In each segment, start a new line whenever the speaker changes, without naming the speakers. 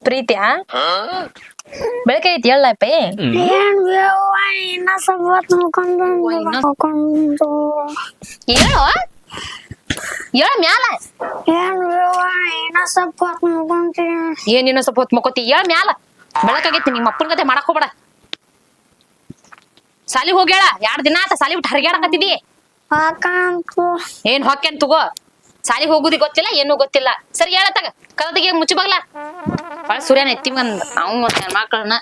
ಪ್ರೀತಿಯಾ ಬೆಳಗ್ಗೆ ಐತಿ ಹೇಳಪ್ಪ
ಏನ್ ಬೇವ ಇನ್ನ ಸ್ವಲ್ಪ ಮುಖಂಡು
ಹೇಳು ಹೇಳ ಮ್ಯಾಲ
ಏನ್ ಬೇವ ಇನ್ನ ಸ್ವಲ್ಪ ಮುಖಂತೀನಿ
ಏನ್ ಇನ್ನೊಂದ್ ಸ್ವಲ್ಪ ಹೊತ್ತು ಮಕ್ಕೋತಿ ಹೇಳ ಮ್ಯಾಲ ಬೆಳಕಾಗೈತಿ ನಿಮ್ಮ ಅಪ್ಪನ ಕತೆ ಮಾಡಕ್ ಹೋಗ್ಬೇಡ ಸಾಲಿ ಹೋಗ್ಯಾಳ 2 ದಿನ ಆತ ಸಾಲಿ ಬಿಟ್ಟು ಹರಿಗಾಡಕತ್ತಿದಿ
ಹಾಕಂತು
ಏನ್ ಹೊಕ್ಕೇನ್ ತಗೋ ಸಾಲಿ ಹೋಗುದಿ ಗೊತ್ತಿಲ್ಲ ಏನೂ ಗೊತ್ತಿಲ್ಲ ಸರಿ ಹೇಳತ್ತಾಗ ಕದದಿಗೆ ಮುಚ್ಚಿ ಬಾಗ್ಲ ಬಾಳ ಸೂರ್ಯನ ಎತ್ತಿ ಬಂದ ನಾವು ಮತ್ತೆ ಮಕ್ಕಳನ್ನ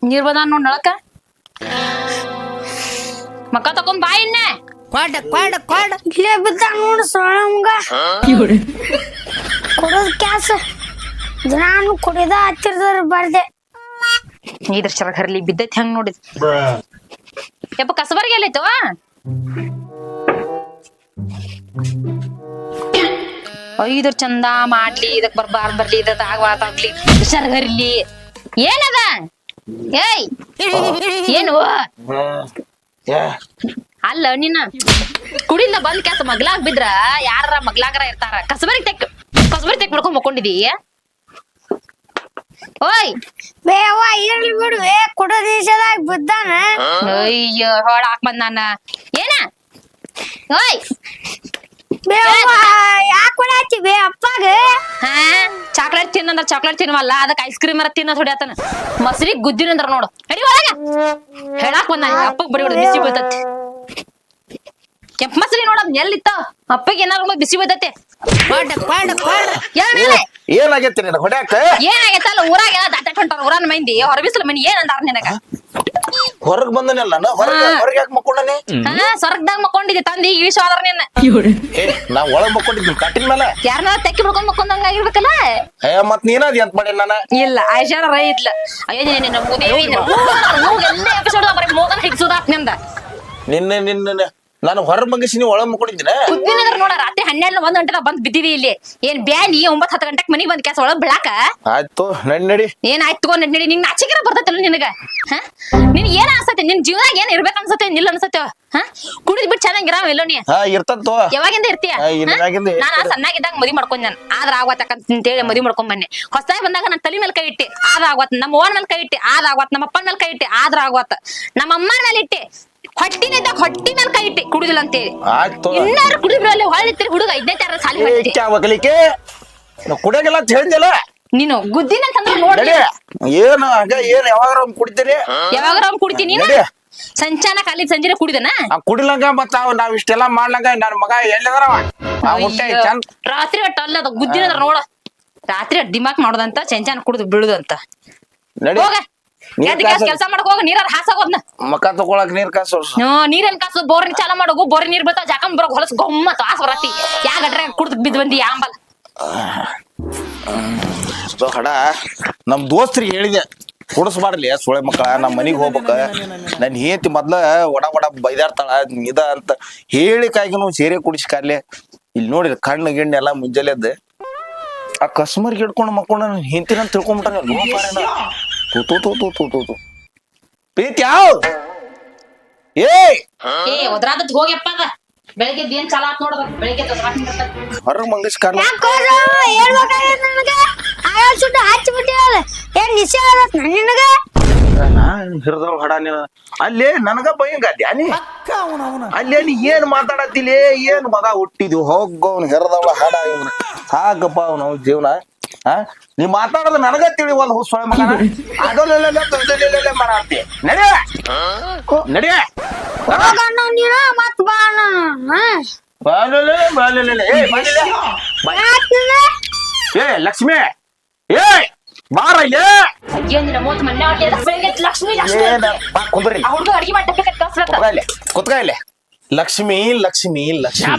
ನೀರ್ ಬದ ನೋಡ್ ನಳಕ ಮಕ್ಕ ತಕೊಂಡ್ ಬಾ ಇನ್ನೆ
ಕೊಡ ಇಲ್ಲೇ ಬಿದ್ದ ನೋಡು ಸೊಳಂಗ ಕೊಡೋದ್ ಕ್ಯಾಸ ದಿನಾನು ಕುಡಿದ ಹತ್ತಿರದವ್ರು ಬರ್ದೆ
ಇದ್ರ ಚರ ಹರ್ಲಿ ಬಿದ್ದೈತಿ ಹೆಂಗ್ ನೋಡಿದ್ ಯಪ್ಪ ಕಸಬರ್ಗೆ ಎಲ್ಲೈತೋ ಐದ್ರ ಚಂದ ಮಾಡ್ಲಿ ಇದಕ್ ಬರ್ಲಿ ಇದಕ್ ಆಗ್ಲಿ ಸರ್ಗರ್ಲಿ ಏನದ ಏಯ್ ಏನು ಅಲ್ಲ ನಿನ್ನ ಕುಡಿಯಿಂದ ಬಂದ್ ಕೆಲ್ಸ ಮಗ್ಲಾಗ್ ಬಿದ್ರ ಯಾರ ಮಗ್ಲಾಗರ ಇರ್ತಾರ ಕಸಬರಿ ತೆಕ್ ಬಿಡ್ಕೊಂಡ್ ಮಕ್ಕೊಂಡಿದಿ ಓಯ್
ಬೇವ ಇರ್ಲಿ ಬಿಡುವೆ ಕೊಡೋ ದೇಶದಾಗ ಬಿದ್ದಾನ
ಅಯ್ಯೋ ಹೊಳಾಕ್ ಬಂದ ನಾನ ಏನ ಓಯ್
ಬೇವ ಯಾಕೆ ಕೊಡಾತಿ ಬೇ ಅಪ್ಪಾಗ
ಹಾ ಚಾಕ್ಲೇಟ್ ತಿನ್ನಂದ್ರ ಚಾಕ್ಲೇಟ್ ತಿನ್ವಲ್ಲ ಅದಕ್ಕೆ ಐಸ್ ಕ್ರೀಮ್ ಅರ ತಿನ್ನ ಹೊಡ್ಯಾತನ ಮಸರಿ ಗುದ್ದಿನಂದ್ರ ನೋಡು ನಡಿ ಒಳಗ ಹೇಳಾಕ್ ಬಂದ ಅಪ್ಪಗ್ ಬರೀ ಬಿಸಿ ಬೀಳ್ತತಿ ಕೆಂಪ್ ಮಸರಿ ನೋಡದ್ ಎಲ್ಲಿತ್ತ ಅಪ್ಪಗೆ ಏನಾರ ಬಿಸಿ ಬೀಳ್ತತಿ
ಏನಾಗೈತಿ ನಿನಗ ಹೊಡ್ಯಾಕ
ಏನಾಗೈತಲ್ಲ ಊರಾಗ ದಾಟ ಹೊಂಟಾರ ಊರನ್ ಮಂದಿ ಹೊರಬಿಸ್ಲ ಮನಿ ಏನ್ ಅಂದಾರ ನಿನಗ
ಹೊರಗ್ ಬಂದನಲ್ಲ ನಾನು ಹೊರಗೆ ಯಾಕೆ ಮಕ್ಕೊಂಡನೆ
ಹಾ ಸ್ವರ್ಗದಾಗ ಮಕ್ಕೊಂಡಿದ್ದೆ ತಂದಿ ಈಶ್ ಆದ್ರ ನಿನ್ನ
ನಾ ಒಳಗ್ ಮಕ್ಕೊಂಡಿದ್ದೀನಿ ಕಟ್ಟಿನ ಮೇಲೆ
ಯಾರನ್ನ ತೆಕ್ಕಿ ಬಿಡ್ಕೊಂಡ್ ಮಕ್ಕೊಂಡಂಗ ಆಗಿರ್ಬೇಕಲ್ಲ
ಮತ್ ನೀನಾದ್ ಎಂತ ಮಾಡಿ ನಾನ
ಇಲ್ಲ ಆಯ್ಷಾರ ರೈ ಇದ್ಲ ಅಯ್ಯೋ ನಿನ್ನ ಮುದೇವಿ ಎಲ್ಲ ಎಪಿಸೋಡ್ ಬರೀ ಮೂಗನ್ ಹಿಗ್ಸೋದಾತ್ ನಿಂದ
ನಿನ್ನ ನಾನು ಹೊರ ಮಗಿಸಿನಿ ಒಳಗ್ ಮಕ್ಕೊಂಡಿದ್ದೀನ
ಕುದ್ದಿನದ್ರ ನೋಡ ರಾತ್ರಿ 12 1 ಗಂಟೆ ಬಂದ್ ಬಿದ್ದಿದಿ ಇಲ್ಲಿ ಏನ್ ಬ್ಯಾನಿ 9-10 ಗಂಟೆಕ್ ಮನಿಗ್ ಬಂದ್ ಕೆಲಸ ಒಳಗ್ ಬಿಡಾಕ
ಆಯ್ತು ನಡಿ
ಏನ್ ಆಯ್ತು ತಗೋ ನಡಿ ನಿಂಗ್ ನಾಚಿಕೆರ ಬರ್ತೈತಲ್ಲ ನಿನಗ ಹ ನಿನ್ ಏನ್ ಅನ್ಸತ್ತೆ ನಿನ್ ಜೀವನಾಗ ಏನ್ ಇರ್ಬೇಕ ಅನ್ಸತ್ತೆ ನಿಲ್ಲ ಅನ್ಸತ್ತೆ ಹ ಕುಡಿದ್ ಬಿಟ್ಟು ಚೆನ್ನಾಗಿರಾವ ಎಲ್ಲೋ ನೀ
ಇರ್ತಂತ
ಯಾವಾಗಿಂದ ಇರ್ತೀಯ ನಾನ ಸಣ್ಣಾಗಿದ್ದಾಗ ಮದಿ ಮಾಡ್ಕೊಂಡ್ ನಾನು ಆದ್ರ ಆಗತ್ತಂತೇಳಿ ಮದಿ ಮಾಡ್ಕೊಂಡ್ ಬನ್ನಿ ಹೊಸದಾಗಿ ಬಂದಾಗ ನನ್ ತಲೆ ಮೇಲೆ ಕೈ ಇಟ್ಟೆ ಆದ್ರ ಆಗವತ್ ನಮ್ಮ ಓನ್ ಮೇಲೆ ಕೈ ಇಟ್ಟೆ ಆದ್ರ ಆಗವತ್ ನಮ್ಮ ಅಪ್ಪನ ಮೇಲೆ ಕೈ ಇಟ್ಟೆ ಆದ್ರ ಆಗವತ್ ನಮ್ಮ ಅಮ್ಮನ ಮೇಲೆ ಇಟ್ಟೆ ಹೊಟ್ಟಿ ಮೇಲೆ ಕೈ ಇಟ್ಟೆ ಕುಡುದಿಲ್ಲ ಅಂತೇಳಿ ಇನ್ನಾರು ಕುಡಿದ್ರಲ್ಲಿ ಹೊಳ್ಳಿತ್ರಿ ಹುಡುಗ 5ನೇ ತರ ಸಾಲಿ
ಕುಡಿಯಾಗೆಲ್ಲ ಹೇಳಿದ್ಯಲ್ಲ
ನೀನು ಗುದ್ದಿನ ಅಂತಂದ್ರೆ ನೋಡಿ
ಏನು ಹಂಗ ಏನ್ ಯಾವಾಗ ಕುಡಿತೀರಿ
ಯಾವಾಗ ಕುಡಿತೀನಿ ಸಂಚಾನ ಕಾಲಿ ಸಂಜೆ ಕುಡಿದನ
ಕುಡಿಲಂಗ ಮತ್ತ ನಾವ್ ಇಷ್ಟೆಲ್ಲಾ ಮಾಡ್ಲಂಗ ನನ್ ಮಗ ಎಲ್ಲಿದಾರ
ರಾತ್ರಿ ಒಟ್ಟ ಅಲ್ಲದ ಗುದ್ದಿನ ನೋಡ ರಾತ್ರಿ ದಿಮಾಕ್ ಮಾಡೋದಂತ ಸಂಚಾನ ಕುಡಿದು ಬೀಳುದಂತ ಹೋಗ ಕೆಲಸ ಮಾಡಕ್ ಹೋಗ ನೀರ ಹಾಸಾಗೋದ್ನ
ಮಕ ತಗೊಳಕ್ ನೀರ್ ಕಾಸು
ನೀರನ್ ಕಾಸು ಬೋರ್ನಿ ಚಾಲ ಮಾಡೋಗು ಬೋರ್ ನೀರ್ ಬರ್ತಾವ ಜಾಕಂಬ ಬರೋಕ್ ಹೊಲಸ್ ಗೊಮ್ಮತ್ ಆಸ್ ಬರತಿ ಯಾ ಗಟ್ರೆ ಕುಡ್ದು ಬಿದ್ದು ಬಂದಿ ಆಂಬಲ್
ಹಡ ನಮ್ ದೋಸ್ತ್ರಿಗೆ ಹೇಳಿದೆ ಕುಡಿಸ್ಬಾರ್ಲಿ ಸೊಳೆ ಮಕ್ಕಳ ನಮ್ ಮನಿಗ್ ಹೋಗ್ಬೇಕ ನನ್ ಹೇತಿ ಮೊದ್ಲ ಒಡ ಬೈದಾಡ್ತಾಳ ಇದ ಅಂತ ಹೇಳಿಕಾಗಿನೂ ಸೇರೆ ಕುಡಿಸಿ ಕಾರ್ಲೆ ಇಲ್ಲಿ ನೋಡಿ ಕಣ್ಣು ಗಿಣ್ಣು ಎಲ್ಲಾ ಮುಂಜಾಲೆದ್ದು ಆ ಕಸ್ಮರ್ಗೆ ಹಿಡ್ಕೊಂಡು ಮಕ್ಕೊಂಡು ಹಿಂತಿನ ತಿಳ್ಕೊಂಬಿಟ್ಟ ತೂ ಪ್ರೀತಿ ಯಾವ
ಒದ್ರಾದದ್ ಹೋಗ್ಯಪ್ಪ ಅದ ಬೆಳಿಗ್ಗೆ ಏನ್ ಚಾಲ ಆತ್ ನೋಡ್ಬೇಕು ಬೆಳಿಗ್ಗೆ
ಹೊರಗ್ ಮಂಗೇಶ್ ಕಾರ್ ಹಿರಿದವ್ ಹಡ ನೀನ ಅಲ್ಲೇ ನನಗ ಭಯಂಗ ಧ್ಯಾನಿ ಅಲ್ಲೇ ನೀ ಏನ್ ಮಾತಾಡತ್ತಿಲೇ ಏನ್ ಮಗ ಹುಟ್ಟಿದ್ವಿ ಹೋಗವ್ನ ಹೆರದವಳ ಹಾಡ ಇವ್ನ ಸಾಕಪ್ಪ ಅವ್ನ ಜೀವನ ನೀ ಮಾತಾಡೋದು ನನಗ ತಿಳಿವಲ್ಲ ಸ್ವಯಂ ಮಗನ ಅದಲ್ಲ ಮಾಡಾಡ್ತಿ ನಡಿಯ ನಡಿಯ ಏ ಲಕ್ಷ್ಮಿ ಏ ಬಾರ ಇಲ್ಲೇ ಕುತ್ಕ ಇಲ್ಲೇ ಲಕ್ಷ್ಮಿ ಲಕ್ಷ್ಮಿ ಲಕ್ಷ್ಮಿ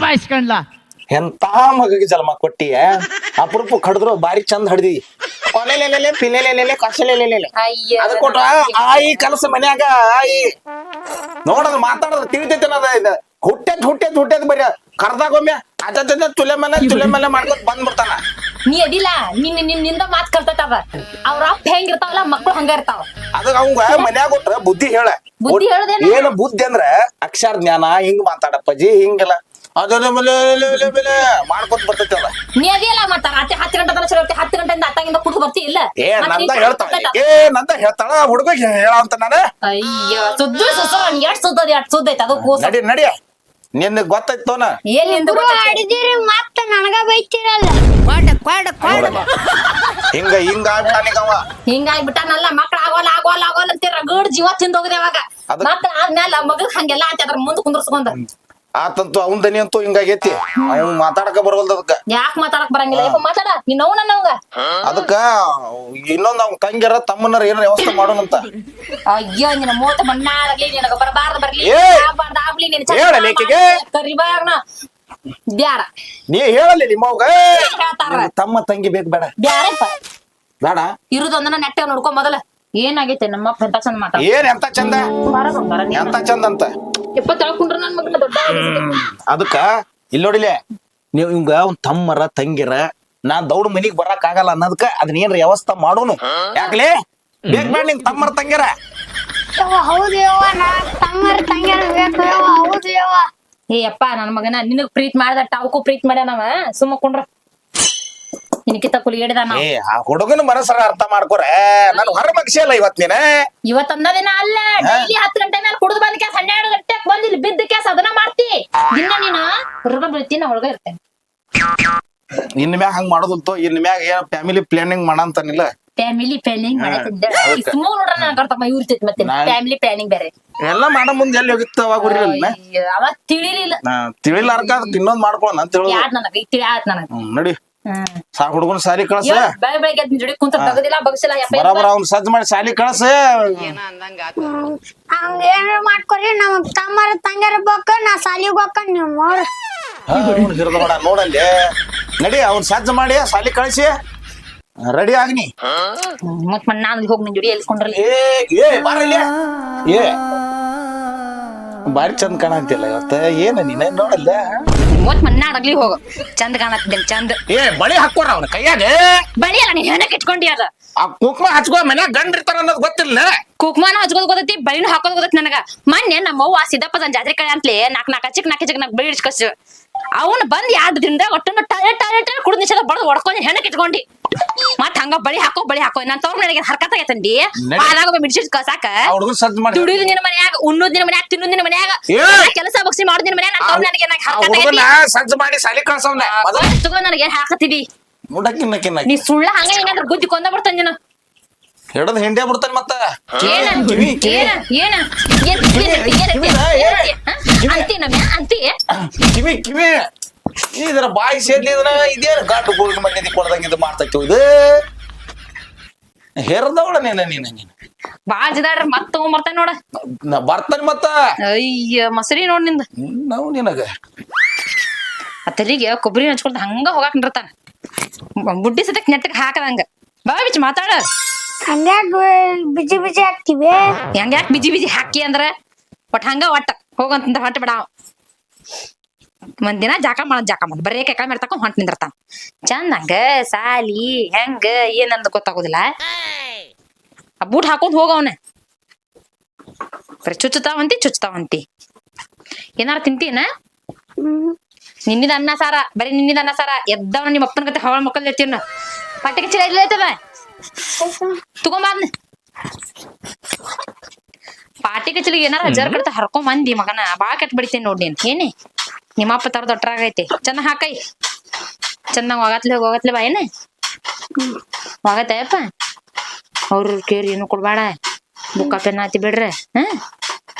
ಎಂತ ಮಗಗೆ ಜನ್ಮ ಕೊಟ್ಟಿಯ ಅಪರೂಪ ಕಡಿದ್ರು ಬಾರಿ ಚಂದ ಹಡ್ದಿ ಅದ ಕೊಟ್ಟ ಆಯಿ ಕಲಸ ಮನ್ಯಾಗ ಆಯಿ ನೋಡದ್ ಮಾತಾಡೋದು ತಿಳಿತೈತೆ ಹುಟ್ಟೆದ್ ಬರೀ ಕರ್ದಾಗೊಮ್ಮೆ ಅದ ತುಲೆ ಮೇಲೆ ಮಾಡ್ಕೊತ ಬಂದ್ಬಿಡ್ತಾನ
ನೀ ಅದಿಲ್ಲ ನಿನ್ನಿಂದ ಮಾತ್ ಕಲ್ತವ ಅವ್ರ ಅಪ್ಪ ಹೆಂಗಿರ್ತಾವಲ್ಲ ಮಕ್ಳು ಹಂಗ ಇರ್ತಾವ
ಅದ ಅವಂಗ ಮನ್ಯಾಗ ಕೊಟ್ರ ಬುದ್ಧಿ ಹೇಳ ಏನ ಬುದ್ಧಿ ಅಂದ್ರ ಅಕ್ಷರ ಜ್ಞಾನ ಹಿಂಗ್ ಮಾತಾಡಪ್ಪಜಿ ಹಿಂಗೆಲ್ಲ ಅದನ್ನ ಮಾಡ್ಕೊತ ಬರ್ತೈತಲ್ಲ
ನೀ ಅದಿಲ್ಲ ಮತ್ತ ರಾತ್ರಿ 10 ಗಂಟೆ ತನ ಚಲೋ 10 ಗಂಟೆ ಇಲ್ಲ
ಏ
ಮತ್ತ್
ನಂದ
ನೀ
ಹೇಳ್ತಾಳ
ಗೊತ್ತಾಯ್ತಾ?
ನಂದ ಹೇಳ್ತಾಳ ಹುಡುಗ ಹೇಳ ಅಂತ ನಾನು
ಅಯ್ಯ ಸುದ್ದ ಸುಸು ಎಷ್ಟ್ ಸುದ್ದದ ಎಷ್ಟ್ ಸುದ್ದ ಐತಿ ಅದು ಕೂಸ
ನಡಿ ನಿನ್ ಗೊತ್ತಾಯ್ತೋನ
ಎಲ್ಲಿಂದ
ಇಬ್ರು ಆಡಿದಿರಿ ಮತ್ತ ನನಗ ಬೈತಿರಲ್ಲ
ಹಿಂಗ ಆಗ್ಬಿಟ್ಟಾನಿಗವ
ಹಿಂಗಾಗ್ಬಿಟ್ಟಾನಲ್ಲ ಮಕ್ಳ ಆಗೋಲ್ಲ ಅಂತ ರಗಡ್ ಜೀವ ತಿಂದ ಹೋಗದೆ ಅವಾಗ ಮಕ್ಳ ಆದ್ಮೇಲೆ ಮಗಗ್ ಹಂಗೆಲ್ಲ ಅಂತ ಅದ್ರ ಮುಂದ್ ಕುಂದ್ರಸ್ಕೊಂಡ
ಆತಂತು ಅವನ್ ದನಿ ಅಂತೂ ಹಿಂಗಾಗೈತಿ ಅವ್ನ್ ಮಾತಾಡಕ ಬರವಲ್ದ ಅದಕ್ಕ
ಯಾಕ್ ಮಾತಾಡಕ್ ಬರಂಗಿಲ್ಲ ಯಪ್ಪ ಮಾತಾಡ ನೀನ್ ನೋವು ನನ್ನವಂಗ
ಅದಕ್ಕ ಇನ್ನೊಂದ್ ಅವ್ನ ತಂಗಿಯರ ತಮ್ಮನರ ಏನಾರ ವ್ಯವಸ್ಥೆ ಮಾಡೋಣಂತ
ಅಯ್ಯೋ ನಿನ್ನ ಮೋತ ಮಣ್ಣಾಗ್ಲಿ ನಿನಗ ಬರಬಾರ್ದು ಬರ್ಲಿ
ಏ!
ಆಗ್ಬಾರ್ದು ಆಗ್ಲಿ ನೀನ್
ಹೇಳಲ್ಲ ಈಕಿಗೆ?
ಕರಿಬಾರ್ನ ಬ್ಯಾಡ
ನೀ ಹೇಳಲ್ಲ ನಿಮ್ಮವ್ಗ
ಹೇಳ್ತಾರ
ತಮ್ಮ ತಂಗಿ ಬೇಕ್ ಬೇಡ
ಬ್ಯಾಡಪ್ಪ
ಬೇಡ
ಇರುದೊಂದನ ನೆಟ್ಟ ನೋಡ್ಕೊ ಮೊದಲ ಏನಾಗೈತೆ ನಮ್ಮ ಫ್ರೆಂಡ್ ಚಂದ ಮಾತಾಡ
ಏನ್ ಎಂತ ಚಂದ ಎಂತ ಚಂದ ಅಂತ
ಎಪ್ಪ ತಳ್ಕೊಂಡ್ರ ನನ್ ಮಗನ ದೊಡ್ಡ
ಅದಕ್ಕ ಇಲ್ಲಿ ನೋಡಿಲೆ ನೀವ್ ಹಿಂಗ ಅವ್ನ್ ತಮ್ಮರ ತಂಗಿರ ನಾ ದೌಡ್ ಮನಿಗ್ ಬರಾಕ್ ಆಗಲ್ಲ ಅನ್ನೋದಕ್ಕ ಅದನ್ನ ಏನ್ರ ವ್ಯವಸ್ಥೆ ಮಾಡೋನು ಯಾಕಲೆ ಬೇಕ್ ಬೇಡ ನಿಂಗ್ ತಮ್ಮರ ತಂಗಿರ
ಯವ್ವ ಹೌದು ಯವ್ವ ನಾ ತಮ್ಮರ ತಂಗ್ಯಾರ ಬೇಕು ಯವ್ವ ಹೌದು ಯವ್ವ
ಏ ಅಪ್ಪ ನನ್ ಮಗನ ನಿನಗ್ ಪ್ರೀತ್ ಮಾಡ್ದಟ್ಟ ಅವಕ್ಕೂ ಪ್ರೀತ್ ಮಾಡ್ಯಾನವ ಸುಮ್ಮ ಕುಂಡ್ರ ನಿನಕಿತ ಕುಲಿಗೇಡಿದ ನಾವ್
ಏ ಆ ಹುಡುಗನ ಮನಸ್ಸರ ಅರ್ಥ ಮಾಡ್ಕೊರ ನನ್ ಹೊರ ಮಗ್ಸಿಯಲ್ಲ ಇವತ್ ನೀನ
ಇವತ್ ದಿನ ಅಲ್ಲ ಡೈಲಿ 10 ಗಂಟೆ ಮೇಲೆ ಕುಡಿದು ಬಂದ ಕ್ಯಾಸ್ 12 ಗಂಟೆಕ್ ಬಂದ್ ಇಲ್ಲಿ ಬಿದ್ದ ಕ್ಯಾಸ್ ಅದನ್ನ ಮಾಡ್ತಿ ದಿನ ನೀನು ಹೊರಗ ಬೀಳ್ತಿ ನಾ ಒಳಗ ಇರ್ತೇನೆ
ಇನ್ ಮ್ಯಾಗ ಹಂಗ್ ಮಾಡೋದಂತು ಇನ್ ಮ್ಯಾಗ ಏನ್ ಫ್ಯಾಮಿಲಿ ಪ್ಲಾನಿಂಗ್ ಮಾಡಂತಾನಿಲ್ಲ
ಫ್ಯಾಮಿಲಿ ಪ್ಲಾನಿಂಗ್ ಮಾಡತ್ತಿದ್ದ ಸುಮ್ಮ ನೋಡ್ರ ನನ್ ಕರ್ತಮ್ಮ ಇರ್ತೈತಿ ಮತ್ತೆ ಫ್ಯಾಮಿಲಿ ಪ್ಲಾನಿಂಗ್ ಬೇರೆ
ಎಲ್ಲ ಮಾಡೋ ಮುಂದೆ ಎಲ್ಲಿ ಹೋಗಿತ್ತು ಅವಾಗ ಉರಿಲಿಲ್ಲ
ಅಯ್ಯ, ಅವ ತಿಳಿಲಿಲ್ಲ
ತಿಳಿಲಾರ್ಕ ಅದಕ್ಕೆ ಇನ್ನೊಂದ್ ಮಾಡ್ಕೊಳ್ಳೋಣ ಅಂತ ಹೇಳುದು
ಯಾದ್ ನನಗ ಈಗ ತಿಳಿ ಆತ್ ನನಗ
ನಡಿ ಸಾ ಹುಡುಗನ ಸಾಲಿ ಕಳಸ
ಬೆಳಗ್ಗೆ ಎದ್ದು ಜೋಡಿ ಕುಂತ ತಗದಿಲ್ಲ ಬಗ್ಸಿಲ್ಲ ಯಪ್ಪ
ಬರಾಬರ ಅವ್ನ ಸಜ್ಜ ಮಾಡಿ ಸಾಲಿ ಕಳಸ
ಹಂಗ ಏನಾರ ಮಾಡ್ಕೊರಿ ನಮಗ್ ತಮ್ಮರ ತಂಗ್ಯಾರ ಬೇಕು ನಾ ಸಾಲಿಗೆ ಹೋಗ್ಕ ನಿಮ್ಮವ್ರ
ಹಿರಿದ ಮಾಡ ನೋಡಲ್ಲಿ ನಡಿ ಅವ್ನ ಸಜ್ಜ ಮಾಡಿ ಸಾಲಿ ಕಳಿಸಿ ರೆಡಿ ಆಗ್ನಿ
ಮತ್ ನಾನು ಹೋಗಿ ನಿನ್ ಜೋಡಿ ಎಲ್ಸ್ಕೊಂಡ್ರಲ್ಲ
ಏ ಬಾರಲ್ಲ ಏ ಬಾರಿ ಚಂದ ಕಾಣಂತಿಲ್ಲ ಇವತ್ತ ಏನ ನೀನ ನೋಡಲ್ಲ
ಮತ್ ಮನ್ನಾಡಗ್ಲಿ ಹೋಗು ಚಂದ ಕಾಣತ್ತಿದ್ದೇನೆ ಚಂದ
ಏ ಬಳಿ ಹಾಕೋರ ಅವ್ನ ಕೈಯಾಗ
ಬಳಿ ಅಲ್ಲ ನೀ ಹೆಣಕ್ ಇಟ್ಕೊಂಡಿ ಅದ
ಆ ಕುಕ್ಮ ಹಚ್ಕೋ ಮನ್ಯಾಗ ಗಂಡ ಇರ್ತಾರ ಅನ್ನೋದು ಗೊತ್ತಿಲ್ಲ
ಕುಕ್ಮಾನ ಹಚ್ಕೋದ್ ಗೊತ್ತೈತಿ ಬಳಿನೂ ಹಾಕೋದ್ ಗೊತ್ತೈತಿ ನನಗ ಮೊನ್ನೆ ನಮ್ಮವ್ವ ಸಿದ್ದಪ್ಪದನ್ ಜಾತ್ರೆ ಕಡೆ ಅಂತಲೇ ನಾಕ್ ಚಿಕ್ಕ ಬಳಿ ಇಡ್ಸ್ಕಸ್ ಅವನ್ ಬಂದ್ 2 ದಿನದಾಗ ಒಟ್ಟನ್ನು ಟಾಯ್ಲೆಟ್ ಕುಡಿದ ನಿಷೇಧ ಬಡದ್ ಹೊಡ್ಕೊಂಡ್ ಹೆಣಕ್ ಇಟ್ಕೊಂಡಿ ಮತ್ ಹಂಗ ಬಳಿ ಹಾಕೋ ನಾನ್ ತವ್ರ ನನಗೆ ಹರ್ಕತ್ ಆಗೈತಂಡಿ ಆದಾಗ ಮಿಡ್ಸಿಟ್ ಕಸಾಕ
ಹುಡುಗನ್ ಸಜ್ಜ ಮಾಡಿ
ದುಡಿಯುದು ನಿನ್ನ ಮನ್ಯಾಗ ಉಣ್ಣುದ್ ನಿನ್ನ ಮನ್ಯಾಗ ತಿನ್ನುದ್ ನಿನ್ನ ಮನ್ಯಾಗ ಕೆಲಸ ಬಗ್ಸಿ ಮಾಡುದ್ ನಿನ್ನ ಮನ್ಯಾಗ ನಾನ್ ತವ್ರ ನನಗೆ ಹರ್ಕತ್
ಹುಡುಗನ ಸಜ್ಜ ಮಾಡಿ ಸಾಲಿ ಕಳ್ಸವ್ನ
ಆಗೈತಿ ನನಗೆ ಹಾಕತ್ತಿದಿ
ನೋಡಕ್ಕಿನ್ನ
ನೀ ಸುಳ್ಳ ಹಂಗ ಏನಾದ್ರು ಬುದ್ಧಿ ಕೊಂದ ಬಿಡ್ತಾನ ನೀನು
ಹಿಡದ್ ಹಿಂಡೆ ಬಿಡ್ತಾನೆ ಮತ್ತ
ಏನ
ಕಿವಿ ಕಿವಿ ಇದರ ಬಾಯಿ ಸೇರ್ಲಿ ಇದನ್ನ ಇದೇನು ಗಂಡು ಗೋಳಿನ ಮನೆ ಕೊಡ್ದಂಗ ಇದು ಮಾಡ್ತೈತಿ ಇದು ಹೆರ್ದವಳ ನೀನು
ಬಾಳ್ ಜಿದಾಡ್ರ ಮತ್ ತಗೊಂಬರ್ತಾನ ನೋಡ
ನಾ ಬರ್ತಾನೆ ಮತ್ತ
ಅಯ್ಯ ಮಸರಿ ನೋಡ್ ನಿಂದ
ನಾವು ನಿನಗ
ಅತ್ತರಿಗೆ ಕೊಬ್ಬರಿ ಹಚ್ಕೊಳ್ತ ಹಂಗ ಹೋಗಾಕ್ ನಿರ್ತಾನ ಬುಡ್ಡಿ ಸತಕ್ ನೆಟ್ಟಗ್ ಹಾಕದಂಗ ಬಾ ಬಿಚ್ಚ ಮಾತಾಡ
ಹಂಗ್ಯಾಕ ಬಿಜಿ ಹಾಕ್ತಿವಿ
ಹೆಂಗ್ಯಾಕ್ ಬಿಜಿ ಹಾಕಿ ಅಂದ್ರ ಹಂಗ ಹೋಗಂತ ಹೊಂಟ ಬಿಡ ಒಂದಿನ ಜಾಕ ಮಾಡ್ ಬರೇ ಕೈಕಾಲ ಮೇಲೆ ತಕೊಂಡ್ ಹೊಂಟ ನಿಂದಿರ್ತಾನ ಚಂದಂಗ ಸಾಲಿ ಹೆಂಗ ಏನಂದ ಗೊತ್ತಾಗೋದಿಲ್ಲ ಆ ಬೂಟ್ ಹಾಕೊಂಡ್ ಹೋಗವನ ಬರೀ ಚುಚ್ಚುತ್ತಾವಂತಿ ಏನಾರ ತಿಂತೀನ ನಿನ್ನಿದ ಅನ್ನ ಸಾರ ಬರೀ ನಿನ್ನಿದ ಅನ್ನ ಸಾರ ಎದ್ದವನ ನಿಮ್ಮ ಅಪ್ಪನ ಕತೆ ಹವಳ ಮಕ್ಕಳು ಇರ್ತೀನ ಪಟ್ಟಿಗೆ ಚೀಲ ಇಲ್ಲೈತದ ತಗೊಂಬಾದ್ನ ಪಾಟಿ ಕಚ್ಚಲಿಗೆ ಏನಾರ ಜರ್ ಕಡ್ತ ಹರ್ಕೊಂಡ್ ಮಂದಿ ಮಗನ ಬಾಳ ಕೆಟ್ಟ ಬಿಡ್ತೇನೆ ನೋಡಿ ನೀನ್ ಏನೇ ನಿಮ್ಮಪ್ಪ ತರ ದೊಡ್ಡರಾಗೈತಿ ಚಂದ ಹಾಕೈ ಚಂದ ಹೋಗತ್ಲೆ ಬಾ ಏನ ಹೋಗತ್ತಯ್ಯಪ್ಪ ಅವ್ರ ಕೇರಿ ಏನು ಕೊಡ್ಬೇಡ ಬುಕ್ಕ ಪೆನ್ ಹಾತಿ ಬಿಡ್ರೆ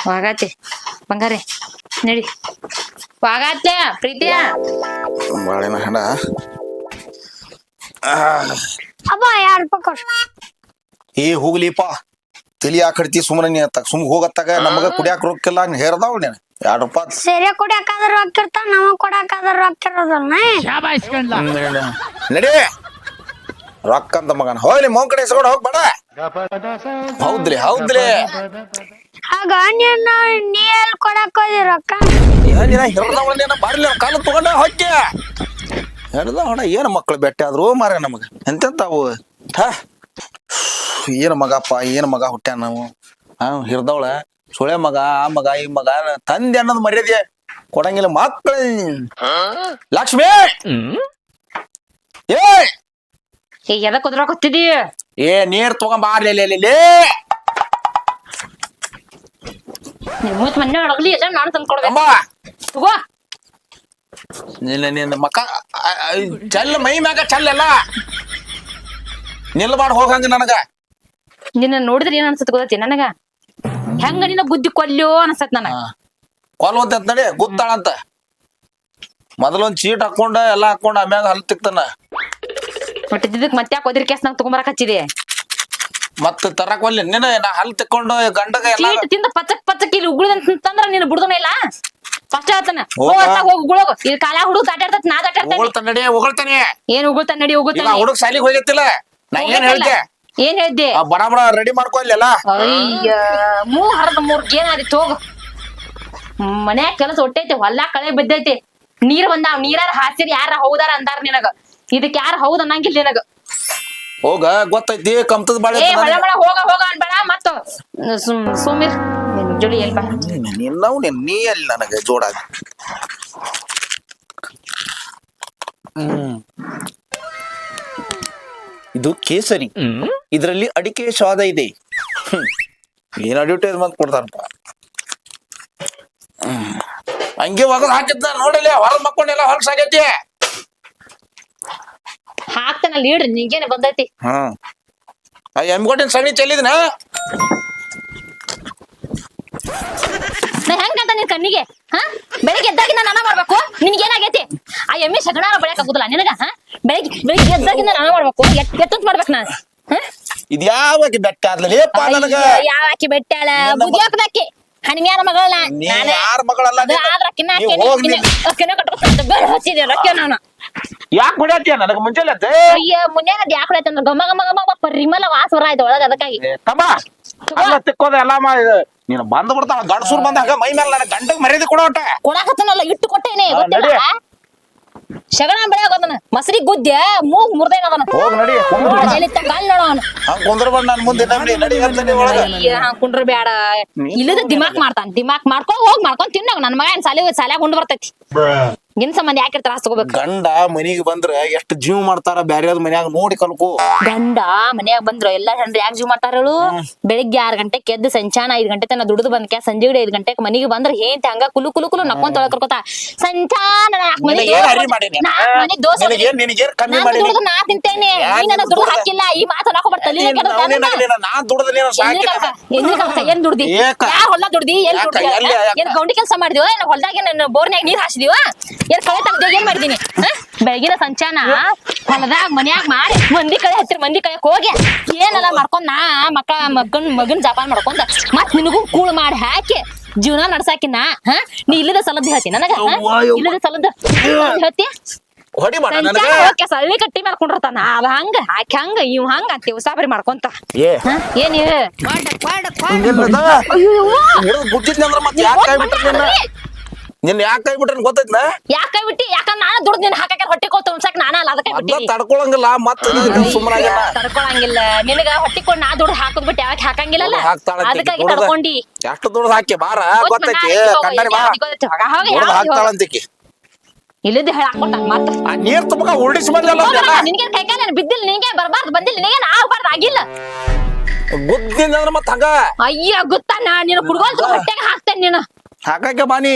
ವಾಗತ್ತೆ ಬಂಗಾರೆ ನಡಿ ವಾಗತ್ತೆ ಪ್ರೀತಿಯ
ಬಾಳೆನ ಹಣ
ಅಬ್ಬ 2 ರೂಪಾಯಿ ಕೊಡ್ರಿ
ಏ ಹೋಗ್ಲಿಪ್ಪ ತಲಿ ಆಕಡ್ತಿ ಸುಮ್ಮನೆ ಸುಮ್ ಹೋಗತ್ತಾಗ ನಮಗ ಕುಡಿಯಾಕ ರೊಕ್ಕಿಲ್ಲ ಹೇರ್ದಾವ್ ನೀನು 2 ರೂಪಾಯಿ
ಸೇರೆ ಕುಡಿಯಾಕಾದ್ರ ರೊಕ್ಕ ಇರ್ತಾವ ನಮಗ್ ಕೊಡಾಕಾದ್ರ ರೊಕ್ಕ ಇರೋದಲ್ಲ
ನಡಿ ರೊಕ್ಕ ಅಂತ ಮಗನ ಹೋಗ್ಲಿ ಮೌನ್ ಕಡೆ ಇಸ್ಕೊಂಡು ಹೋಗ್ಬೇಡ ಹೌದ್ಲಿ
ಆಗ ನೀ ಎಲ್ಲಿ ಕೊಡಾಕ್ ಹೋದಿ ರೊಕ್ಕ
ಹಿಡ್ದವಳೇನ ಬಾರಿಲ್ಲ ಕಾಲ ತಗೊಂಡ ಹೊಕ್ಕೆ ಹಿಡ್ದವಣ ಏನ್ ಮಕ್ಳು ಬೆಟ್ಟ ಆದ್ರು ಮಾರ ನಮಗ ಎಂತೆಂತಾವು ಏನ್ ಮಗಪ್ಪ ಏನ್ ಮಗ ಹುಟ್ಟ್ಯಾನ ನಾವು ಹಿಡ್ದವಳ ಸುಳೆ ಮಗ ಆ ಮಗ ಈ ಮಗ ತಂದೆ ಅನ್ನೋದು ಮರ್ಯಾದೆ ಕೊಡಂಗಿಲ್ಲ ಮಕ್ಕಳು ಲಕ್ಷ್ಮಿ ಏ
ಎದಕ್ ಕುದ್ರಾಕೊತ್ತಿದಿ
ಏ ನೀರ್ ತಗೊಂಬಾರ್ಲಿ
ಮೂತ್ ಮನೆ ಒಳಗ್ಲಿ ನಾನು ತಂದ್ಕೊಡ್ಬೇಕು
ಅಮ್ಮ
ತಗೋ
ನಿನ್ನ ಮಕ್ಕ ಚಲ್ ಮೈ ಮ್ಯಾಗ ಚಲ್ಲ ನಿಲ್ಬಾರ್ದು ಹೋಗಂಗ ನನಗ
ನಿನ್ನ ನೋಡಿದ್ರೆ ಏನ್ ಅನ್ಸತ್ ಗೊತ್ತೈತಿ ನನಗ ಹೆಂಗ ನಿನ್ನ ಬುದ್ಧಿ ಕೊಲ್ಯೋ ಅನ್ಸತ್ ನನಗ
ಕೊಲ್ವಂತ ನಡಿ ಗೊತ್ತಾಳಂತ ಮೊದಲೊಂದ್ ಚೀಟ್ ಹಾಕೊಂಡ ಎಲ್ಲಾ ಹಾಕೊಂಡ ಆಮ್ಯಾಗ ಹಲ್ ತಿಕ್ತಾನ
ಹೊಟ್ಟಿದ್ದಕ್ ಮತ್ತೆ ಯಾಕೆ ಒದಿರ್ ಕೇಸ್ ನಂಗೆ ತಗೊಂಬರಕ್ ಹಚ್ಚಿದೆ
ಮತ್ತ ತರಕ್ ಒಲ್ಲೆ ನಿನ್ನ ನಾ ಹಲ್ ತಿಕ್ಕೊಂಡು ಗಂಡಗ ಎಲ್ಲ
ಚೀಟ್ ತಿಂದ ಪಚಕ್ ಇಲ್ಲಿ ಉಗುಳದಂತಂದ್ರ ನೀನು ಬಿಡುದನ ಇಲ್ಲ ಫಸ್ಟ್ ಹೇಳ್ತಾನ
ಹೋಗ.
ಹೋಗ್ ಗುಳೋಗ ಇಲ್ಲಿ ಕಾಲ ಹುಡುಗ ದಾಟಾಡ್ತತ್ ನಾ ದಾಟಾಡ್ತಾನೆ
ಉಗುಳ್ತಾನ ನಡಿ ಉಗುಳ್ತಾನೆ
ಏನ್ ಉಗುಳ್ತಾನ ನಡಿ
ಈಗ
ಉಗುಳ್ತಾನೆ
ಹುಡುಗ ಸಾಲಿಗೆ ಹೋಗೈತಿಲ್ಲ ನಾ ಏನ್ ಹೇಳ್ದೆ
ಏನ್ ಹೇಳ್ದೆ
ಬರಾಬರ ರೆಡಿ ಮಾಡ್ಕೊಲ್ಲ
ಅಯ್ಯ ಮೂರ್ ಏನಾದಿತ್ತು ಹೋಗು ಮನ್ಯಾಗ ಕೆಲಸ ಹೊಟ್ಟೈತಿ ಹೊಲ ಕಳೆ ಬಿದ್ದೈತಿ ನೀರ್ ಬಂದಾವ್ ನೀರಾರ ಹಾಸಿರಿ ಯಾರ ಹೌದಾರ ಅಂದಾರ ನಿನಗ ಇದಕ್ ಯಾರ ಹೌದ್ ಅನ್ನಂಗಿಲ್ಲ ನಿನಗ
ಹೋಗ ಗೊತ್ತೈತಿ ಕಮ್ತದ ಬಾಳೆ
ಏ ಹೊಳ ಮಳ ಹೋಗ ಅನ್ಬೇಡ ಮತ್ತ ಸುಮಿರ್ ನಿನ್ ಜೋಡಿ ಎಲ್ಪ
ನಿನ್ನವ್ ನೀ ಅಲ್ಲಿ ನನಗೆ ಜೋಡಾಗ ಇದು ಕೇಸರಿ ಇದರಲ್ಲಿ ಅಡಿಕೆ ಸ್ವಾದ ಇದೆ ಏನ್ ಅಡ್ವರ್ಟೈಸ್ಮೆಂಟ್ ಕೊಡ್ತಾರಪ್ಪ ಹಂಗೆ ಒಗದ್ ಹಾಕಿದ್ದ ನೋಡಿಲ್ಲ ಹೊರಗ್ ಮಕ್ಕೊಂಡೆಲ್ಲ ಹೊಲಸಾಗೈತಿ
ಹಾಕ್ತಾನಲ್ಲ ಇಡ್ರಿ ನಿಂಗೇನೆ ಬಂದೈತಿ
ಹ್ಮ್ ಆ ಎಮ್ಗೋಟಿನ ಸಗಣಿ ಚೆಲ್ಲಿದ್ನ
ನಾ ಹೆಂಗಂತ ನಿನ್ ಕಣ್ಣಿಗೆ ಹಾ ಬೆಳಿಗ್ಗೆ ಎದ್ದಾಗಿಂದ ನಾನ ಮಾಡ್ಬೇಕು ನಿನ್ಗೇನಾಗೈತಿ ಆ ಎಮ್ಮಿ ಸಗಣಾರ ಬೆಳಕ್ ಆಗುದಿಲ್ಲ ನಿನಗ ಹಾ ಬೆಳಿಗ್ಗೆ ಎದ್ದಾಗಿಂದ ನಾನ ಮಾಡ್ಬೇಕು ಎಷ್ಟೊತ್ ಮಾಡ್ಬೇಕು ನಾನು
ಇದ್ ಯಾವಾಗ ಬೆಟ್ಟ ಆದ್ಲೇಪ್ಪ ನನಗ
ಯಾವ ಆಕಿ ಬೆಟ್ಟಾಳ ಬುದಿಯಾಕದಾಕಿ ಹನಿಮ್ಯಾನ ಮಗಳನ್ನ
ನೀ ಯಾರ ಮಗಳಲ್ಲ
ಹಚ್ಚಿದೆ ರೊಕ್ಕ ನಾನು
ಯಾಕೆ ಹೊಡ್ಯಾತಿಯ ನನಗ ಮುಂಚೆಲ್ಲ
ಅಯ್ಯ ಮುಂಜಾನೆ ಅದ್ ಯಾಕೆ ಹೊಡ್ಯಾತ ಗಮ ಗಮ ಗಮ ಪರಿಮಳ ವಾಸ ಹೊರ ಆಯ್ತು ಒಳಗ ಅದಕ್ಕಾಗಿ
ತಮ್ಮ ಅಲ್ಲ ತಿಕ್ಕೋದ ಎಲ್ಲ ನೀನು ಬಂದ್ ಬಿಡ್ತಾಳ ಗಂಡಸೂರ್ ಬಂದಾಗ ಮೈ ಮೇಲೆ ನನ್ನ ಗಂಡಗ್ ಮರ್ಯಾದೆ ಕೊಡೋಟ
ಕೊಡಾಕತ್ತನಲ್ಲ ಇಟ್ಟು ಕೊಟ್ಟೇನೆ ಗೊತ್ತಿಲ್ಲ ಶಗಣ ಬೆಳೆಯಾಗ ಅದನ್ನ ಮಸರಿ ಗುದ್ದೆ ಮೂಗ್ ಮುರ್ದೇನ ಅದನ್ನ
ಹೋಗ್ ನಡಿ
ಕಾಲ್ ನೋಡ ಅವನು
ಹಂಗ ಕುಂದ್ರಬೇಡ ನನ್ ಮುಂದೆ ನಡಿ ಅಂತಾನೆ ಒಳಗ
ಕುಂಡ್ರ ಬ್ಯಾಡ ಇಲ್ಲದ ದಿಮಾಕ್ ಮಾಡ್ತಾನ ದಿಮಾಕ್ ಮಾಡ್ಕೊಂಡ್ ಹೋಗ್ ಮಾಡ್ಕೊಂಡ್ ತಿನ್ನಾಗ ನನ್ ಮಗ ಏನ್ ಸಾಲ್ಯಾಗ ಉಂಡ್ ಬರ್ತೈತಿ ನಿನ್ ಸಂಬಂಧ ಯಾಕೆ ತ್ರಾಸ ತಗೋಬೇಕು
ಗಂಡ ಮನಿಗೆ ಬಂದ್ರ ಎಷ್ಟ್ ಜೀವ ಮಾಡ್ತಾರ ಬ್ಯಾರೆ ಮನ್ಯಾಗ ನೋಡಿ ಕಲ್ಕೋ
ಗಂಡ ಮನ್ಯಾಗ ಬಂದ್ರು ಎಲ್ಲಾ ಜನರು ಯಾಕೆ ಜೀವ ಮಾಡ್ತಾರ ಹೇಳು ಬೆಳಿಗ್ಗೆ 6 ಗಂಟೆಗೆ ಎದ್ದು ಸಂಚಾನ 5 ಗಂಟೆ ತನ ದುಡಿದು ಬಂದ್ಕ ಸಂಜೆ 5 ಗಂಟೆಗೆ ಮನಿಗೆ ಬಂದ್ರ ಏನ್ ಹಂಗ ಕುಲು ಕುಲು ಕುಲು ನಕ್ಕೊಂತ ಕರ್ಕೋತ ಸಂಚಾನ ನಾ ತಿಂತೇನೆ ನೀ ನನ್ನ ದುಡ್ದು ಹಾಕಿಲ್ಲ ಈ ಮಾತು ನಾಕೊ ಬರ್ತಲ್ಲಿ ಏನ್ ದುಡ್ದಿ ಯಾ ಹೊಲ ದುಡ್ದಿ ಏನ್ ಗೌಂಡಿ ಕೆಲಸ ಮಾಡಿದ್ವ ಏನ್ ಹೊಲದಾಗ ಬೋರ್ನ್ಯಾಗ ನೀರ್ ಹಾಸಿದಿವ ಏನ್ ಕಳೆ ತಗ್ದ ಏನ್ ಮಾಡಿದೀನಿ ಬೆಳಗಿನ ಸಂಚಾನ ಹೊಲದಾಗ ಮನ್ಯಾಗ ಮಾಡಿ ಮಂದಿ ಕಡೆ ಹತ್ತಿರ ಮಂದಿ ಕಡೆ ಹೋಗಿ ಏನೆಲ್ಲ ಮಾಡ್ಕೊಂಡ್ ನಾ ಮಗನ್ ಜಪಾನ್ ಮಾಡ್ಕೊಂಡ ಮತ್ ನಿನಗೂ ಕೂಳ್ ಮಾಡಿ ಹಾಕಿ ಜೀವನ ನಡ್ಸಾಕಿನ ನೀ ಇಲ್ಲದ ಸಲದ್ ಹೇಳ್ತಿ ನನಗ ಇಲ್ಲದ ಸಲದ್ ಹೇಳ್ತಿ ಸಳ್ಳಿ ಕಟ್ಟಿ ಮಾಡ್ಕೊಂಡಿರ್ತಾನ ಅವ ಹಂಗ ಆಕಿ ಹಂಗ ಇವ್ ಹಂಗ ಅಂತಿ ಉಸಾಬರಿ ಮಾಡ್ಕೊಂತ ಏನ್
ನಿನ್ ಯಾಕೆ ಕೈ ಬಿಟ್ರೆ ಗೊತ್ತೈತ್ನ
ಯಾಕ ಕೈ ಬಿಟ್ಟಿ ಯಾಕಂದ್ರ ನಾನು ದುಡ್ದು ನಿನ್ ಹಾಕಕ್ಕೆ ಹೊಟ್ಟೆ ಕೋತ ಉಣ್ಸಕ್ ನಾನ ಅಲ್ಲ ಅದಕ್ಕೆ ಬಿಟ್ಟಿ
ತಡ್ಕೊಳಂಗಿಲ್ಲ ಮತ್ತ
ತಡ್ಕೊಳಂಗಿಲ್ಲ ನಿನಗ ಹೊಟ್ಟಿ ಕೊಂಡು ನಾ ದುಡ್ಡು ಹಾಕೋದ್ ಬಿಟ್ಟು ಯಾಕೆ ಹಾಕಂಗಿಲ್ಲಲ್ಲ ಅದಕ್ಕಾಗಿ ತಡ್ಕೊಂಡಿ
ಎಷ್ಟು ದುಡ್ಡು ಹಾಕಿ ಬಾರ ಗೊತ್ತೈತಿ ಕಣ್ಣಾಡಿ ಬಾ ಹಾಕ್ತಾಳಂತಿಕಿ
ಇಲ್ಲದ ಹಾಕೊಂಡ ಮತ್ತ
ನೀರ್ ತುಂಬಕ ಉರುಳಿಸಿ ಬಂದಲ್ಲ
ನಿನಗೆ ಕೈಕಾಲ ಬಿದ್ದಿಲ್ಲ ನಿನಗೆ ಬರ್ಬಾರ್ದು ಬಂದಿಲ್ಲ ನಿನಗೆ ಆಗ್ಬಾರ್ದು ಆಗಿಲ್ಲ
ಗುದ್ದಿಂದ ಅಂದ್ರ ಮತ್ತ ಹಂಗ
ಅಯ್ಯ ಗೊತ್ತಾನ ನೀನು ಕುಡ್ಗೋಲ್ ಹೊಟ್ಟೆಗೆ ಹಾಕ್ತೇನೆ ನೀನು
ಹಾಕಾಕ ಬಾನಿ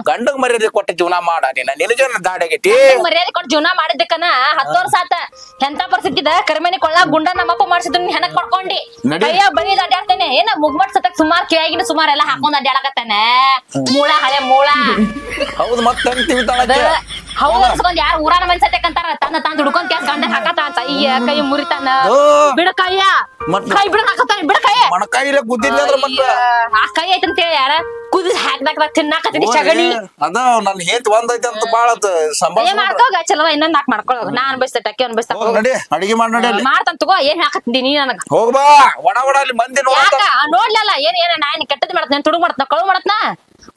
ಗಂಡಗ್ ಮರ್ಯಾದೆ ಕೊಟ್ಟ ಜೀವನ ಮಾಡ ನಿನಜನ ದಾಡಾಗೈತಿ
ಮರ್ಯಾದೆ ಕೊಟ್ಟು ಜೀವನ ಮಾಡಿದ್ದಕ್ಕನ 10 ವರ್ಷ ಆತ ಎಂತ ಪರಿಸ್ಥಿತಿದ ಕರಿಮನಿ ಕೊಳ್ಳ ಗುಂಡ ನಮ್ಮಪ್ಪ ಮಾಡ್ಸಿದ್ರು ಹೆಣಕ್ ಮಾಡ್ಕೊಂಡಿ ಅಯ್ಯ ಬರೀ ಅಡ್ಡಾಡ್ತೇನೆ ಏನ ಮುಗ್ಮಟ್ ಸತಕ್ ಸುಮಾರ್ ಕಿಯಾಗಿನ ಸುಮಾರ್ ಎಲ್ಲಾ ಹಾಕೊಂಡ್ ಅಡ್ಡಾಡಕತ್ತಾನೆ ಮೂಳ ಹಳೆ ಮೂಳ
ಹೌದು ಮತ್ತೆ ಅಂತೀವಿ
ಹೌದು ಅನ್ಸ್ಕೊಂಡ್ ಯಾರು ಊರಾನ ಮನ್ಸ ತೆಕ್ಕಂತಾರ ತಾನ್ ದುಡ್ಕೊಂಡ್ ಕ್ಯಾಸ್ ಗಂಡ ಹಾಕತ್ತ ಅಂತ ಅಯ್ಯ ಕೈ ಮುರಿತಾನ ಬಿಡಕಯ್ಯ ಕೈ ಬಿಡಕಾಕತ್ತಾನ ಬಿಡಕಯ್ಯ
ಮಣಕಾಯಿಲೆ ಗುದ್ದಿಲ್ಲ ಅಂದ್ರ ಮತ್ತ
ಆ ಕೈ ಐತಂತ ಹೇಳಿ ಯಾರ ಕುದಿಸ್ ಹಾಕ್ದಾಗ ತಿನ್ನಾಕತ್ತೀನಿ ಸಗಣಿ
ಅದ ನನ್ ಹೇತ್ ಒಂದೈತೆ ಅಂತ ಬಾಳ
ಏನ್ ಮಾಡ್ಕೋಗ ಚಲೋ ಇನ್ನೊಂದ್ ಹಾಕ್ ಮಾಡ್ಕೊಳ್ಳೋದು ನಾ ಅನ್ಬಯಸ್ತ ಟಕ್ಕೆ ಅನ್ಬಯಸ್ತ
ನಡಿ ಅಡಿಗೆ ಮಾಡಿ ನಡಿ
ಮಾಡ್ತಾನ ತಗೋ ಏನ್ ಹಾಕತ್ತಿದ್ದೀನಿ ನನಗ
ಹೋಗ್ಬಾ ಒಡ ಒಡ ಅಲ್ಲಿ ಮಂದಿ
ನೋಡ್ಲಲ್ಲ ಏನ್ ನಾನ್ ಕೆಟ್ಟದ್ ಮಾಡತ್ನ ತುಡುಗ್ ಮಾಡತ್ನ ಕಳು ಮಾಡತ್ನ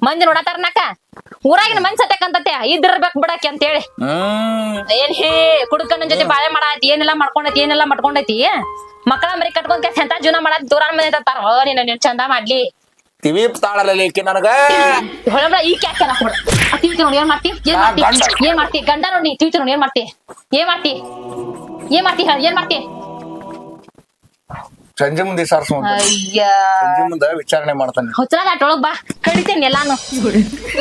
ಮಂದಿ ನೋಡತಾರ ನಾಕ ಊರಾಗಿನ ಮನ್ಸ ತೆಕ್ಕಂತತೆ ಇದ್ದಿರ್ಬೇಕ್ ಬಿಡಕ್ಕೆ ಅಂತ ಹೇಳಿ ಏನ್ ಹೇ ಕುಡ್ಕಣ್ಣನ್ ಜೊತೆ ಬಾಳೆ ಮಾಡಾತಿ ಏನೆಲ್ಲಾ ಮಾಡ್ಕೊಂಡೈತಿ ಏನೆಲ್ಲಾ ಮಾಡ್ಕೊಂಡೈತಿ ಮಕ್ಕಳ ಮರಿ ಕಟ್ಕೊಂಡ್ ಎಂತ ಜೀವನ ಮಾಡಾತಿ ದೂರ ಮನೆ ತರ್ತಾರ ನೀನ್ ಚಂದ ಮಾಡ್ಲಿ
ಟಿವಿ ತಾಳಲ್ಲ ನನಗ
ಹೊಳಬಳ ಈ ಕ್ಯಾಕ್ ಹಾಕ್ಬಿಡ ಟಿವಿ ನೋಡಿ ಏನ್ ಮಾಡ್ತಿ ಏನ್ ಮಾಡ್ತಿ ಗಂಡ ನೋಡಿ ಟಿವಿ ನೋಡಿ ಏನ್ ಮಾಡ್ತಿ ಏನ್ ಮಾಡ್ತಿ ಹೇಳ ಏನ್ ಮಾಡ್ತಿ
ಸಂಜೆ ಮುಂದೆ ಸಾರ್ಸ
ಅಯ್ಯ
ಸಂಜೆ ಮುಂದೆ ವಿಚಾರಣೆ ಮಾಡ್ತಾನೆ
ಹೊಚ್ಚಲಾದ ಅಟೊಳಗ್ ಬಾ ಕಡಿತೇನೆ ಎಲ್ಲಾನು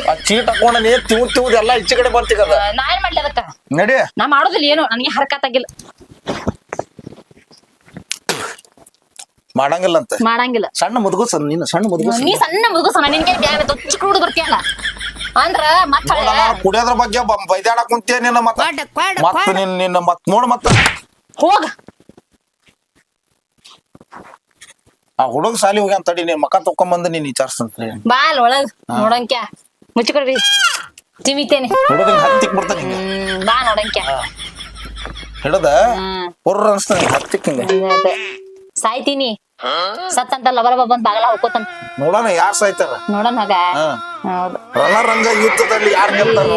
ಆ ಚೀಟ್ ಹಾಕೊಂಡ ನೀ ತಿವ್ದು ಎಲ್ಲ ಈಚೆ ಕಡೆ ಬರ್ತಿಗದ
ನಾ ಏನ್ ಮಾಡ್ಲಿ ಅದಕ್ಕ
ನಡಿ
ನಾ ಮಾಡೋದಿಲ್ಲ ಏನು ನನಗೆ ಹರಕತ್ತಾಗಿಲ್ಲ
ಮಾಡಂಗಿಲ್ಲ ಅಂತ
ಮಾಡಂಗಿಲ್ಲ
ಸಣ್ಣ ಮುದುಗುಸ ನೀನು ಸಣ್ಣ ಮುದುಗುಸ
ನೀ ಸಣ್ಣ ಮುದುಗುಸನ ನಿನ್ಗೆ ಬ್ಯಾವೆ ತೊಚ್ಚ ಕುಡಿದು ಬರ್ತೀಯಲ್ಲ ಅಂದ್ರ ಮತ್ತ
ಕುಡಿಯೋದ್ರ ಬಗ್ಗೆ ಬೈದಾಡಕ್ ಕುಂತೀಯ ನಿನ್ನ ಮತ್ತ ನಿನ್ನ ಮತ್ ನೋಡ್ ಮತ್ತ
ಹೋಗ
ಆ ಹುಡುಗ ಸಾಲಿ ಹೋಗ್ಯಾನ ತಡಿ ನೀನ್ ಮಕ್ಕ ತಕೊಂಬಂದು ನೀನ್ ವಿಚಾರಿಸ್ತಂತ್ರಿ
ಬಾ ಅಲ್ ಒಳಗ್ ನೋಡಂಕ್ಯ ಮುಚ್ಚಿಕೊಡ್ರಿ ತಿಮಿತೇನೆ
ಹುಡುಗನ್ ಹತ್ತಿಕ್ ಬಿಡ್ತಾನೆ ಹಿಂಗ
ಬಾ ನೋಡಂಕ್ಯ
ಹಿಡದ ಪುರ್ರ ಅನ್ಸ್ತಾನೆ ಹತ್ತಿಕ್ ಹಿಂಗ
ಸಾಯ್ತೀನಿ ಸತ್ತಂತ ಲವರ ಬಂದ್ ಬಾಗಲ ಹೋಗ್ಕೋತಾನ
ನೋಡೋಣ ಯಾರ್ ಸಾಯ್ತಾರ
ನೋಡೋಣ ಹಾಗ ಹೌದು
ರಣರಂಗ ಯುದ್ಧದಲ್ಲಿ ಯಾರ್ ಗೆಲ್ತಾರ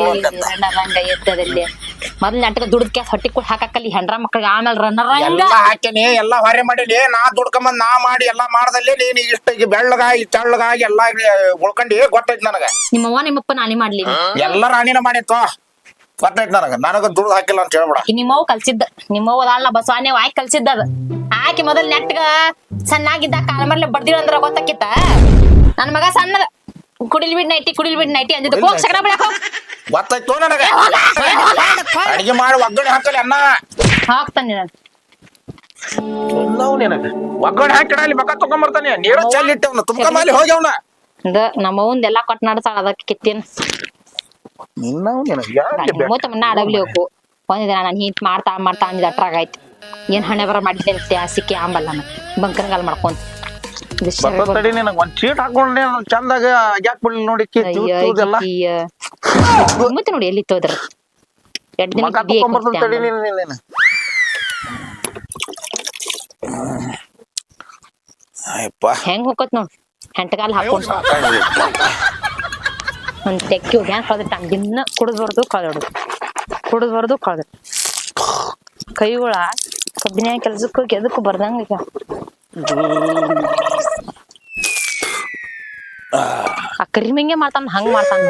ರಂಗ ಎತ್ತದಲ್ಲಿ ಮೊದ್ಲ ನಾಟಕ ದುಡ್ದಕ್ಕೆ ಹೊಟ್ಟಿ ಕೊಟ್ಟು ಹಾಕಕ್ಕಲ್ಲಿ ಹೆಂಡ್ರ ಮಕ್ಳಿಗೆ ಆಮೇಲೆ ರಣರಂಗ
ಎಲ್ಲಾ ಹಾಕಿನಿ ಎಲ್ಲಾ ಹೊರೆ ಮಾಡೀನಿ ನಾ ದುಡ್ಕೊಂಬಂದ್ ನಾ ಮಾಡಿ ಎಲ್ಲಾ ಮಾಡ್ದಲ್ಲಿ ನೀನ್ ಇಷ್ಟ ಬೆಳ್ಳಗಾಗಿ ತೆಳ್ಳಗಾಗಿ ಎಲ್ಲಾ ಉಳ್ಕೊಂಡಿ ಗೊತ್ತೈತ್ ನನಗ
ನಿಮ್ಮವ್ವ ನಿಮ್ಮಪ್ಪ ನಾನೇ ಮಾಡ್ಲಿ
ಎಲ್ಲ ರಾಣಿನ ಮಾಡಿತ್ತು ಗೊತ್ತೈತ್ ನನಗ ದುಡ್ಡು ಹಾಕಿಲ್ಲ ಅಂತ ಹೇಳ್ಬೇಡ
ನಿಮ್ಮವ್ ಕಲ್ಸಿದ್ದ ನಿಮ್ಮವ್ ಅಲ್ಲ ಬಸವಾನೆ ಆಯ್ಕೆ ಕಲ್ಸಿದ್ದ ಅದ ಆಕಿ ಮೊದಲ್ ನೆಟ್ಗ ಸಣ್ಣಾಗಿದ್ದ ಕಾಲ ಮರ್ಲೆ ಬಡ್ದಿಳ ಅಂದ್ರ ಗೊತ್ತಾಕಿತ್ತ ನನ್ ಮಗ ಸಣ್ಣದ ಕುಡಿಲ್ ಬಿಡ್ ನೈಟಿ ಅಂದಿದ್ದು ಹೋಗ್ ಸಗಡ ಬಿಡಕ್ ಹೋಗ್
ಗೊತ್ತಾಯ್ತು ನನಗ ಅಡಿಗೆ ಮಾಡಿ ಒಗ್ಗರಣೆ ಹಾಕಲಿ ಅನ್ನ
ಹಾಕ್ತಾನೆ ನಾನು
ಎಲ್ಲವೂ ನಿನಗ ಒಗ್ಗರಣೆ ಹಾಕಿ ಅಲ್ಲಿ ಮಕ್ಕ ತಗೊಂಬರ್ತಾನೆ ನೀರು ಚೆಲ್ಲಿಟ್ಟವನ ತುಂಬ್ಕೊಂಬಲ್ಲಿ ಹೋಗ್ಯವನ
ನಮ್ಮವಂದ್ ಎಲ್ಲಾ ಕೊಟ್ಟು ನಡ್ಸಾಳ ಅದಕ್ಕೆ ಕಿತ್ತೇನ್
ನಿನ್ನವ್ ನಿನಗ
ಮೂತಮ್ಮನ್ನ ಅಡಗ್ಲಿ ಹೋಗು ಒಂದಿನ ನಾನು ಹಿಂಟ್ ಮಾಡ್ತಾ ಅಂದಿದ್ ಅಟ್ರಾಗ ಆಯ್ತು ಏನ್ ಹಣೆ ಬರ ಮಾಡಿದ್ದೆ ಸಿಕ್ಕಿ ಆಂಬಲ್ಲ ನಾನು ಬಂಕರಂಗಾಲ್ ಮಾಡ್ಕೊಂತ
ತಡಿ ನಿನಗ ಒಂದ್ ಚೀಟ್ ಹಾಕೊಂಡೆ ಚಂದಾಗ ಯಾಕೆ ಬಿಡ್ಲಿ ನೋಡಿ
ಮತ್ತೆ ನೋಡಿ ಎಲ್ಲಿ ತೋದ್ರ ಎರಡ್ ದಿನ
ಮಕ್ಕ ತಗೊಂಬರ್ತದ ತಡಿ ನೀನು
ಹೆಂಗ್ ಹೋಗತ್ ನೋಡ್ ಹೆಂಟಗಾಲ್ ಹಾಕೊಂಡ್ ಒಂದ್ ತೆಕ್ಕಿ ಹೋಗಿ ಹೆಂಗ್ ಕಳ್ದಿಟ್ಟ ದಿನ ಕುಡಿದ್ಬಾರ್ದು ಕಳ್ದೊಡು ಕೈಗಳ ಕಬ್ಬಿನ ಕೆಲ್ಸಕ್ಕೂ ಎದಕ್ಕೂ ಬರ್ದಂಗ ಆ ಕರಿಮೆಂಗೆ ಮಾಡ್ತಾನ ಹಂಗ ಮಾಡ್ತಾನ